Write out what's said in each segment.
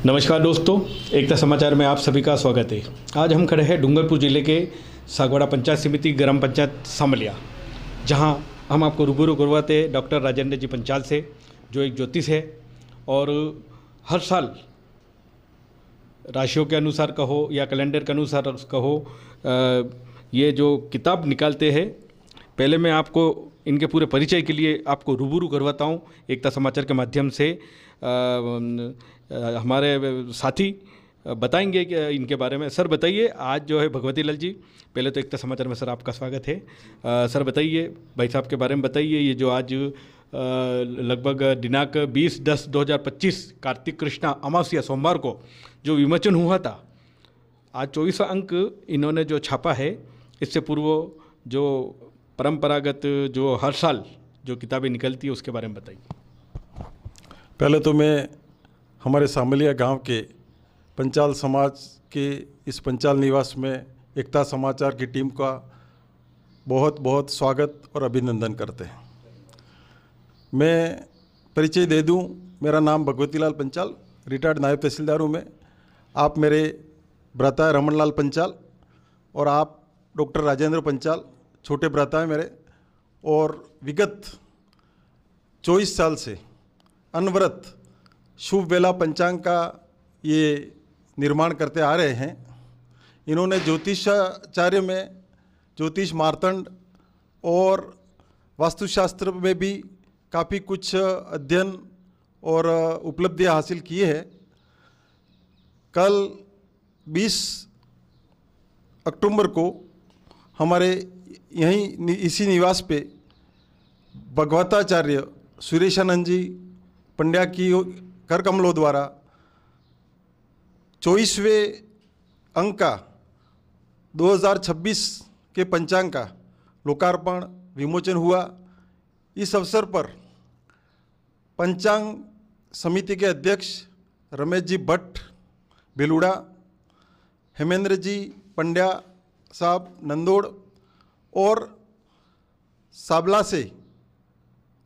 नमस्कार दोस्तों, एकता समाचार में आप सभी का स्वागत है। आज हम खड़े हैं डूंगरपुर जिले के सागवाड़ा पंचायत समिति ग्राम पंचायत सामलिया, जहां हम आपको रूबरू करवाते हैं डॉक्टर राजेंद्र जी पंचाल से, जो एक ज्योतिष है और हर साल राशियों के अनुसार कहो या कैलेंडर के अनुसार कहो, ये जो किताब निकालते हैं। पहले मैं आपको इनके पूरे परिचय के लिए आपको रूबरू करवाता हूँ एकता समाचार के माध्यम से। हमारे साथी बताएंगे कि इनके बारे में। सर बताइए, आज जो है भगवती लाल जी, पहले तो एकता समाचार में सर आपका स्वागत है। सर बताइए, भाई साहब के बारे में बताइए। ये जो आज लगभग दिनांक 20/10/2025 कार्तिक कृष्णा अमावस्या सोमवार को जो विमोचन हुआ था, आज 24वां अंक इन्होंने जो छापा है। इससे पूर्व जो परंपरागत जो हर साल जो किताबें निकलती है उसके बारे में बताइए। पहले तो मैं हमारे सामलिया गांव के पंचाल समाज के इस पंचाल निवास में एकता समाचार की टीम का बहुत बहुत स्वागत और अभिनंदन करते हैं। मैं परिचय दे दूं, मेरा नाम भगवती लाल पंचाल, रिटायर्ड नायब तहसीलदार हूं मैं। आप मेरे भ्राता है रमन लाल पंचाल और आप डॉक्टर राजेंद्र पंचाल छोटे भ्राता हैं मेरे। और विगत 24 साल से अनवरत शुभ वेला पंचांग का ये निर्माण करते आ रहे हैं। इन्होंने ज्योतिषाचार्य में ज्योतिष मार्तंड और वास्तुशास्त्र में भी काफ़ी कुछ अध्ययन और उपलब्धियां हासिल की है। कल 20 अक्टूबर को हमारे यहीं इसी निवास पे भगवताचार्य सुरेशानंद जी पंड्या की कर कमलों द्वारा 24वें अंक का 2026 के पंचांग का लोकार्पण विमोचन हुआ। इस अवसर पर पंचांग समिति के अध्यक्ष रमेश जी भट्ट बेलुड़ा, हेमेंद्र जी पंड्या साहब नंदोड़ और साबला से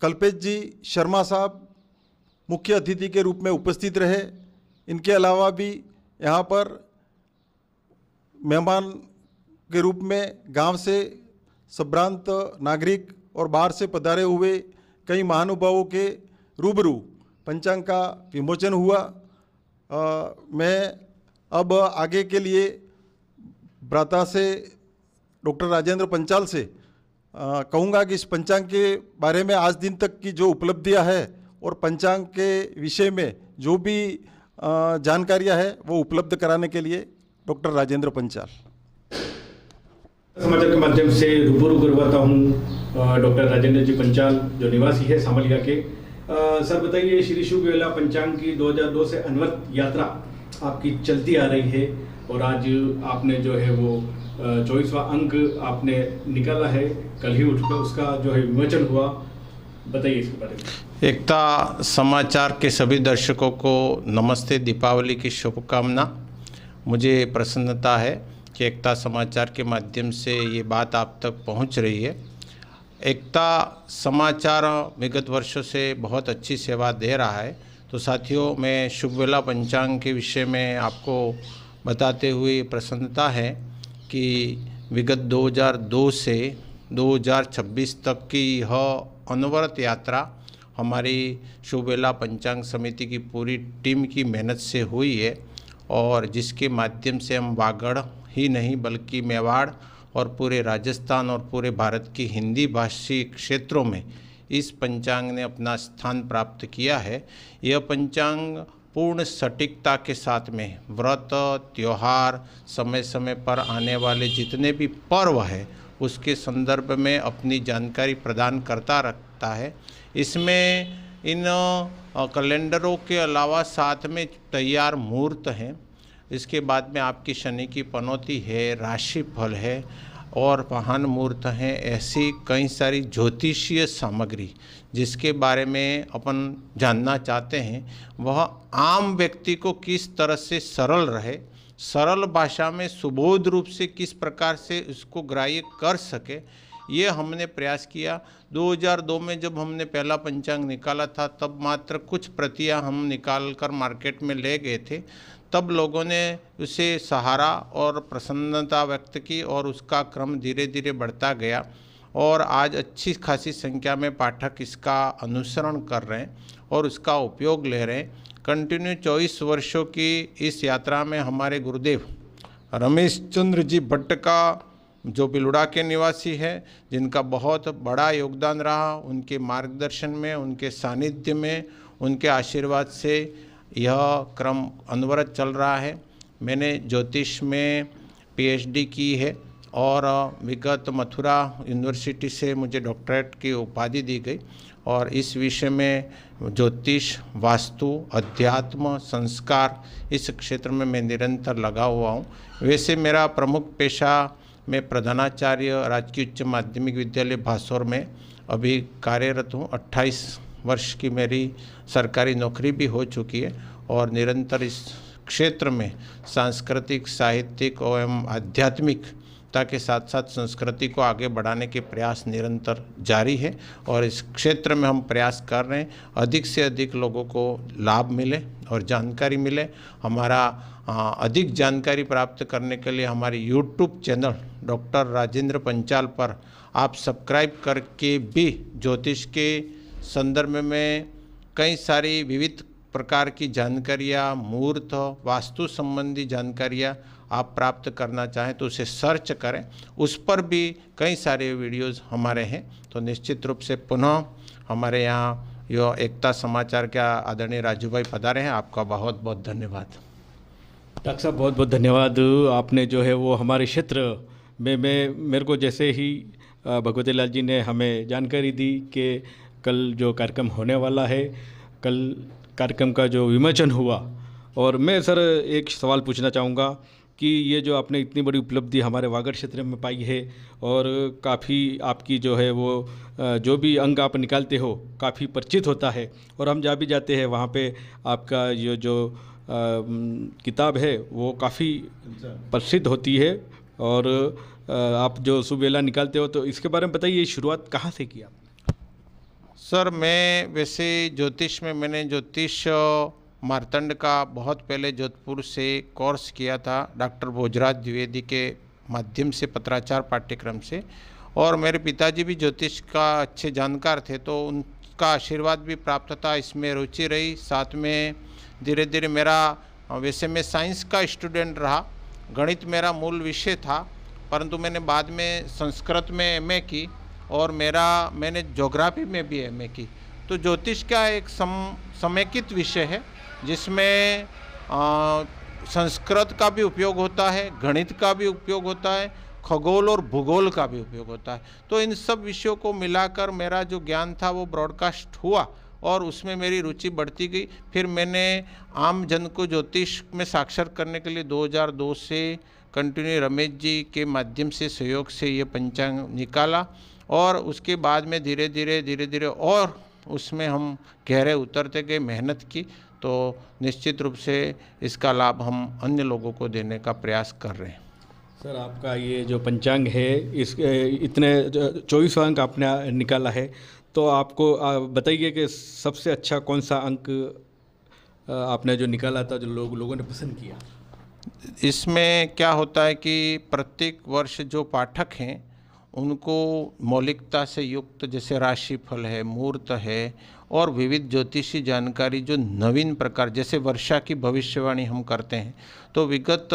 कल्पेश जी शर्मा साहब मुख्य अतिथि के रूप में उपस्थित रहे। इनके अलावा भी यहाँ पर मेहमान के रूप में गांव से संभ्रांत नागरिक और बाहर से पधारे हुए कई महानुभावों के रूबरू पंचांग का विमोचन हुआ। मैं अब आगे के लिए भ्राता से डॉक्टर राजेंद्र पंचाल से कहूँगा कि इस पंचांग के बारे में आज दिन तक की जो उपलब्धियां है और पंचांग के विषय में जो भी जानकारियां है वो उपलब्ध कराने के लिए डॉक्टर राजेंद्र पंचाल समाचार के माध्यम से रूबरू करवाता हूँ डॉक्टर राजेंद्र जी पंचाल, जो निवासी है सामलिया के। सर बताइए, श्री शुभ वेला पंचांग की 2002 से अनवरत यात्रा आपकी चलती आ रही है और आज आपने जो है वो 24वां अंक आपने निकाला है। कल ही उठकर उसका जो है विमोचन हुआ, बताइए इसके बारे में। एकता समाचार के सभी दर्शकों को नमस्ते, दीपावली की शुभकामना। मुझे प्रसन्नता है कि एकता समाचार के माध्यम से ये बात आप तक पहुंच रही है। एकता समाचार विगत वर्षों से बहुत अच्छी सेवा दे रहा है। तो साथियों, मैं शुभ वेला पंचांग के विषय में आपको बताते हुए प्रसन्नता है कि विगत 2002 से 2026 तक की यह अनवरत यात्रा हमारी शुभ वेला पंचांग समिति की पूरी टीम की मेहनत से हुई है और जिसके माध्यम से हम वागड़ ही नहीं बल्कि मेवाड़ और पूरे राजस्थान और पूरे भारत की हिंदी भाषी क्षेत्रों में इस पंचांग ने अपना स्थान प्राप्त किया है। यह पंचांग पूर्ण सटीकता के साथ में व्रत, त्योहार, समय समय पर आने वाले जितने भी पर्व है उसके संदर्भ में अपनी जानकारी प्रदान करता रखता है। इसमें इन कैलेंडरों के अलावा साथ में तैयार मुहूर्त हैं। इसके बाद में आपकी शनि की पनौती है, राशिफल है और महान मुहूर्त हैं। ऐसी कई सारी ज्योतिषीय सामग्री जिसके बारे में अपन जानना चाहते हैं, वह आम व्यक्ति को किस तरह से सरल रहे, सरल भाषा में सुबोध रूप से किस प्रकार से इसको ग्राह्य कर सके, ये हमने प्रयास किया। 2002 में जब हमने पहला पंचांग निकाला था तब मात्र कुछ प्रतियां हम निकाल कर मार्केट में ले गए थे। तब लोगों ने उसे सहारा और प्रसन्नता व्यक्त की और उसका क्रम धीरे धीरे बढ़ता गया और आज अच्छी खासी संख्या में पाठक इसका अनुसरण कर रहे हैं और उसका उपयोग ले रहे हैं। कंटिन्यू 24 वर्षों की इस यात्रा में हमारे गुरुदेव रमेश चंद्र जी भट्ट का जो बिलुड़ा के निवासी है, जिनका बहुत बड़ा योगदान रहा, उनके मार्गदर्शन में, उनके सानिध्य में, उनके आशीर्वाद से यह क्रम अनवरत चल रहा है। मैंने ज्योतिष में पीएचडी की है और विगत मथुरा यूनिवर्सिटी से मुझे डॉक्टरेट की उपाधि दी गई और इस विषय में ज्योतिष, वास्तु, अध्यात्म, संस्कार, इस क्षेत्र में मैं निरंतर लगा हुआ हूँ। वैसे मेरा प्रमुख पेशा, मैं प्रधानाचार्य राजकीय उच्च माध्यमिक विद्यालय भासौर में अभी कार्यरत हूँ। 28 वर्ष की मेरी सरकारी नौकरी भी हो चुकी है और निरंतर इस क्षेत्र में सांस्कृतिक, साहित्यिक एवं आध्यात्मिकता के साथ साथ संस्कृति को आगे बढ़ाने के प्रयास निरंतर जारी है और इस क्षेत्र में हम प्रयास कर रहे हैं अधिक से अधिक लोगों को लाभ मिले और जानकारी मिले। हमारा अधिक जानकारी प्राप्त करने के लिए हमारे YouTube channel doctor Rajendra Panchal पर आप सब्सक्राइब करके भी ज्योतिष के संदर्भ में कई सारी विविध प्रकार की जानकारियाँ, मुहूर्त, वास्तु संबंधी जानकारियाँ आप प्राप्त करना चाहें तो उसे सर्च करें, उस पर भी कई सारे वीडियोस हमारे हैं। तो निश्चित रूप से पुनः हमारे यहाँ यो एकता समाचार के आदरणीय राजू भाई पधारे हैं। आपका बहुत बहुत धन्यवाद। डॉक्टर साहब बहुत बहुत धन्यवाद। आपने जो है वो हमारे क्षेत्र में मेरे को जैसे ही भगवती लाल जी ने हमें जानकारी दी कि कल जो कार्यक्रम होने वाला है, कल कार्यक्रम का जो विमोचन हुआ, और मैं सर एक सवाल पूछना चाहूँगा कि ये जो आपने इतनी बड़ी उपलब्धि हमारे वागड़ क्षेत्र में पाई है और काफ़ी आपकी जो है वो जो भी अंग आप निकालते हो काफ़ी परिचित होता है और हम जहाँ भी जाते हैं वहाँ पे आपका ये जो किताब है वो काफ़ी प्रसिद्ध होती है और आप जो सुबेला निकालते हो, तो इसके बारे में बताइए, शुरुआत कहाँ से किया? सर मैं वैसे ज्योतिष में मैंने ज्योतिष मार्तंड का बहुत पहले जोधपुर से कोर्स किया था डॉक्टर भोजराज द्विवेदी के माध्यम से, पत्राचार पाठ्यक्रम से, और मेरे पिताजी भी ज्योतिष का अच्छे जानकार थे तो उनका आशीर्वाद भी प्राप्त था, इसमें रुचि रही। साथ में धीरे धीरे मेरा, वैसे मैं साइंस का स्टूडेंट रहा, गणित मेरा मूल विषय था, परंतु मैंने बाद में संस्कृत में एमए की और मैंने ज्योग्राफी में भी एमए की। तो ज्योतिष का एक समेकित विषय है जिसमें संस्कृत का भी उपयोग होता है, गणित का भी उपयोग होता है, खगोल और भूगोल का भी उपयोग होता है। तो इन सब विषयों को मिलाकर मेरा जो ज्ञान था वो ब्रॉडकास्ट हुआ और उसमें मेरी रुचि बढ़ती गई। फिर मैंने आम जन को ज्योतिष में साक्षर करने के लिए 2002 से कंटिन्यू रमेश जी के माध्यम से, सहयोग से ये पंचांग निकाला और उसके बाद में धीरे धीरे और उसमें हम गहरे उतरते गए, मेहनत की, तो निश्चित रूप से इसका लाभ हम अन्य लोगों को देने का प्रयास कर रहे हैं। सर आपका ये जो पंचांग है, इस इतने 24 अंक आपने निकाला है, तो आपको बताइए कि सबसे अच्छा कौन सा अंक आपने जो निकाला था जो लोगों ने पसंद किया? इसमें क्या होता है कि प्रत्येक वर्ष जो पाठक हैं उनको मौलिकता से युक्त, जैसे राशिफल है, मुहूर्त है और विविध ज्योतिषी जानकारी जो नवीन प्रकार, जैसे वर्षा की भविष्यवाणी हम करते हैं, तो विगत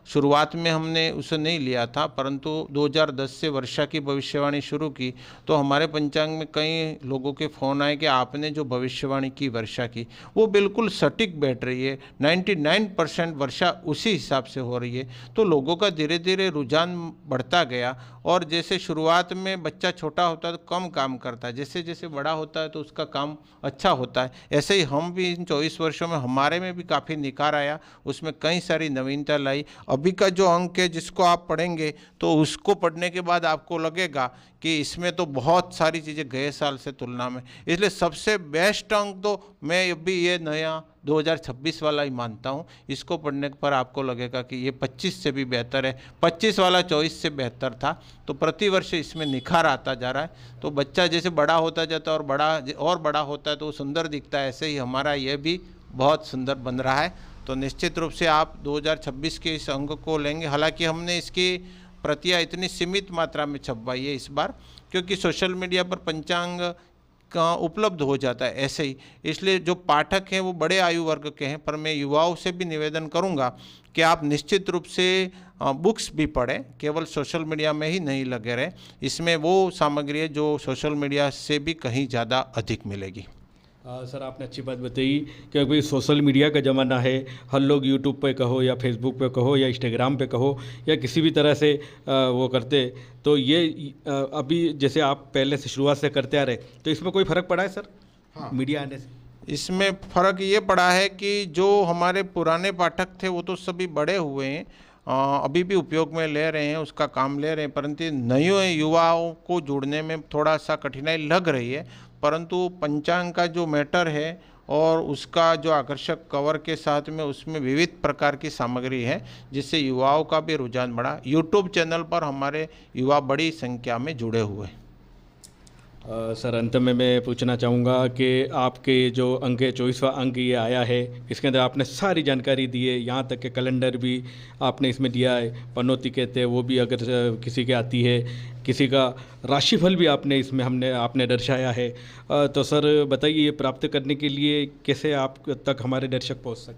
शुरुआत में हमने उसे नहीं लिया था, परंतु 2010 से वर्षा की भविष्यवाणी शुरू की तो हमारे पंचांग में कई लोगों के फ़ोन आए कि आपने जो भविष्यवाणी की वर्षा की वो बिल्कुल सटीक बैठ रही है, 99% वर्षा उसी हिसाब से हो रही है। तो लोगों का धीरे धीरे रुझान बढ़ता गया और जैसे शुरुआत में बच्चा छोटा होता है तो कम काम करता है, जैसे जैसे बड़ा होता है तो उसका काम अच्छा होता है। ऐसे ही हम भी इन 24 वर्षों में हमारे में भी काफ़ी निखार आया, उसमें कई सारी नवीनता लाई। अभी का जो अंक है जिसको आप पढ़ेंगे तो उसको पढ़ने के बाद आपको लगेगा कि इसमें तो बहुत सारी चीज़ें गए साल से तुलना में, इसलिए सबसे बेस्ट अंक तो मैं अभी ये नया 2026 वाला ही मानता हूँ। इसको पढ़ने पर आपको लगेगा कि ये 25 से भी बेहतर है, 25 वाला 24 से बेहतर था। तो प्रतिवर्ष इसमें निखार आता जा रहा है। तो बच्चा जैसे बड़ा होता जाता है और बड़ा होता है तो वो सुंदर दिखता है, ऐसे ही हमारा ये भी बहुत सुंदर बन रहा है। तो निश्चित रूप से आप 2026 के इस अंक को लेंगे। हालांकि हमने इसकी प्रतियां इतनी सीमित मात्रा में छपवाई है इस बार, क्योंकि सोशल मीडिया पर पंचांग का उपलब्ध हो जाता है ऐसे ही, इसलिए जो पाठक हैं वो बड़े आयु वर्ग के हैं। पर मैं युवाओं से भी निवेदन करूंगा कि आप निश्चित रूप से बुक्स भी पढ़ें, केवल सोशल मीडिया में ही नहीं लगे रहें। इसमें वो सामग्री है जो सोशल मीडिया से भी कहीं ज़्यादा अधिक मिलेगी। सर आपने अच्छी बात बताई, क्योंकि सोशल मीडिया का ज़माना है। हर लोग यूट्यूब पे कहो या फेसबुक पे कहो या इंस्टाग्राम पे कहो या किसी भी तरह से वो करते, तो ये अभी जैसे आप पहले से शुरुआत से करते आ रहे, तो इसमें कोई फ़र्क पड़ा है सर? हाँ, मीडिया आने से इसमें फ़र्क ये पड़ा है कि जो हमारे पुराने पाठक थे वो तो सभी बड़े हुए हैं, अभी भी उपयोग में ले रहे हैं, उसका काम ले रहे हैं, परंतु नए युवाओं को जुड़ने में थोड़ा सा कठिनाई लग रही है। परंतु पंचांग का जो मैटर है और उसका जो आकर्षक कवर के साथ में उसमें विविध प्रकार की सामग्री है, जिससे युवाओं का भी रुझान बढ़ा। यूट्यूब चैनल पर हमारे युवा बड़ी संख्या में जुड़े हुए हैं। सर अंत में मैं पूछना चाहूँगा कि आपके जो अंक है 24वां अंक ये आया है, इसके अंदर आपने सारी जानकारी दी है, यहाँ तक कि कैलेंडर भी आपने इसमें दिया है, पनौती कहते हैं वो भी अगर किसी के आती है, किसी का राशिफल भी आपने इसमें आपने दर्शाया है। तो सर बताइए ये प्राप्त करने के लिए कैसे आप तक हमारे दर्शक पहुँच सकें?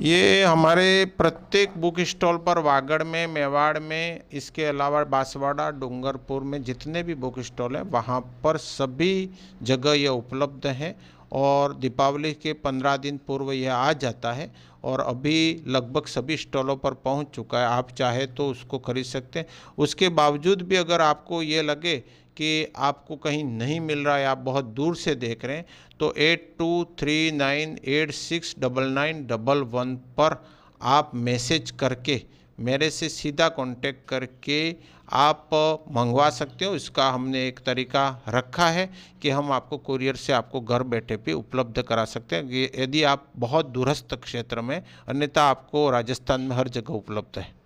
ये हमारे प्रत्येक बुक स्टॉल पर वागड़ में, मेवाड़ में, इसके अलावा बांसवाड़ा, डूंगरपुर में जितने भी बुक स्टॉल हैं वहाँ पर सभी जगह ये उपलब्ध है। और दीपावली के 15 दिन पूर्व यह आ जाता है और अभी लगभग सभी स्टॉलों पर पहुंच चुका है। आप चाहे तो उसको खरीद सकते हैं। उसके बावजूद भी अगर आपको ये लगे कि आपको कहीं नहीं मिल रहा है, आप बहुत दूर से देख रहे हैं, तो 8239869911 पर आप मैसेज करके मेरे से सीधा कांटेक्ट करके आप मंगवा सकते हो। इसका हमने एक तरीका रखा है कि हम आपको कुरियर से आपको घर बैठे भी उपलब्ध करा सकते हैं, यदि आप बहुत दूरस्थ क्षेत्र में, अन्यथा आपको राजस्थान में हर जगह उपलब्ध है।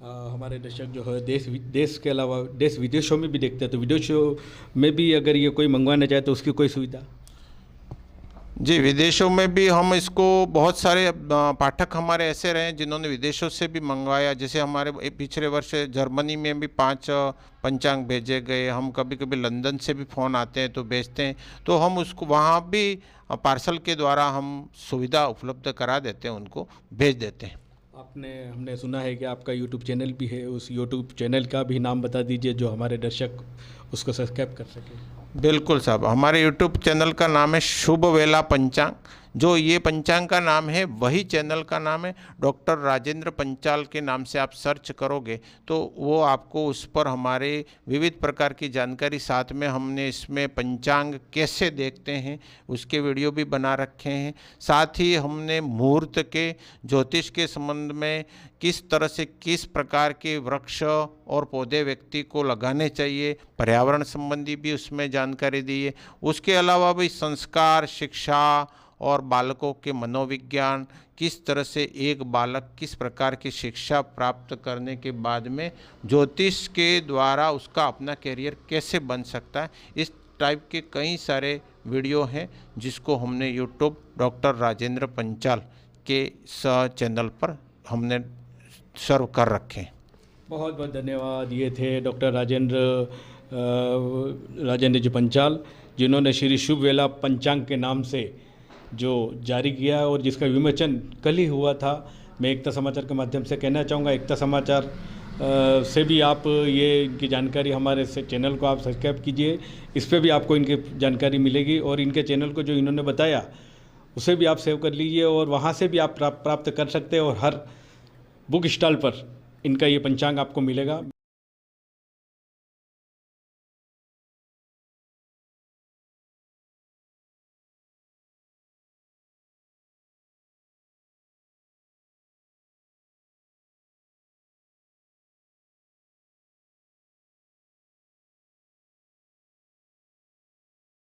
हमारे दर्शक जो है देश के अलावा देश विदेशों में भी देखते हैं, तो विदेशों में भी अगर ये कोई मंगवाना चाहे तो उसकी कोई सुविधा? जी, विदेशों में भी हम इसको, बहुत सारे पाठक हमारे ऐसे रहे जिन्होंने विदेशों से भी मंगवाया। जैसे हमारे पिछले वर्ष जर्मनी में भी 5 पंचांग भेजे गए। हम कभी कभी लंदन से भी फ़ोन आते हैं तो भेजते हैं, तो हम उसको वहाँ भी पार्सल के द्वारा हम सुविधा उपलब्ध करा देते हैं, उनको भेज देते हैं। हमने सुना है कि आपका यूट्यूब चैनल भी है, उस यूट्यूब चैनल का भी नाम बता दीजिए जो हमारे दर्शक उसको सब्सक्राइब कर सकें। बिल्कुल साहब, हमारे यूट्यूब चैनल का नाम है शुभ वेला पंचांग। जो ये पंचांग का नाम है वही चैनल का नाम है। डॉक्टर राजेंद्र पंचाल के नाम से आप सर्च करोगे तो वो आपको, उस पर हमारे विविध प्रकार की जानकारी, साथ में हमने इसमें पंचांग कैसे देखते हैं उसके वीडियो भी बना रखे हैं। साथ ही हमने मुहूर्त के, ज्योतिष के संबंध में किस तरह से किस प्रकार के वृक्ष और पौधे व्यक्ति को लगाने चाहिए, पर्यावरण संबंधी भी उसमें जानकारी दी है। उसके अलावा भी संस्कार, शिक्षा और बालकों के मनोविज्ञान, किस तरह से एक बालक किस प्रकार की शिक्षा प्राप्त करने के बाद में ज्योतिष के द्वारा उसका अपना करियर कैसे बन सकता है, इस टाइप के कई सारे वीडियो हैं जिसको हमने यूट्यूब डॉक्टर राजेंद्र पंचाल के चैनल पर हमने सर्व कर रखे हैं। बहुत बहुत धन्यवाद। ये थे डॉक्टर राजेंद्र जी पंचाल, जिन्होंने श्री शुभ वेला पंचांग के नाम से जो जारी किया और जिसका विमोचन कल ही हुआ था। मैं एकता समाचार के माध्यम से कहना चाहूँगा, एकता समाचार से भी आप ये इनकी जानकारी, हमारे से चैनल को आप सब्सक्राइब कीजिए, इस पर भी आपको इनकी जानकारी मिलेगी। और इनके चैनल को जो इन्होंने बताया उसे भी आप सेव कर लीजिए और वहाँ से भी आप प्राप्त कर सकते हैं। और हर बुक स्टॉल पर इनका ये पंचांग आपको मिलेगा।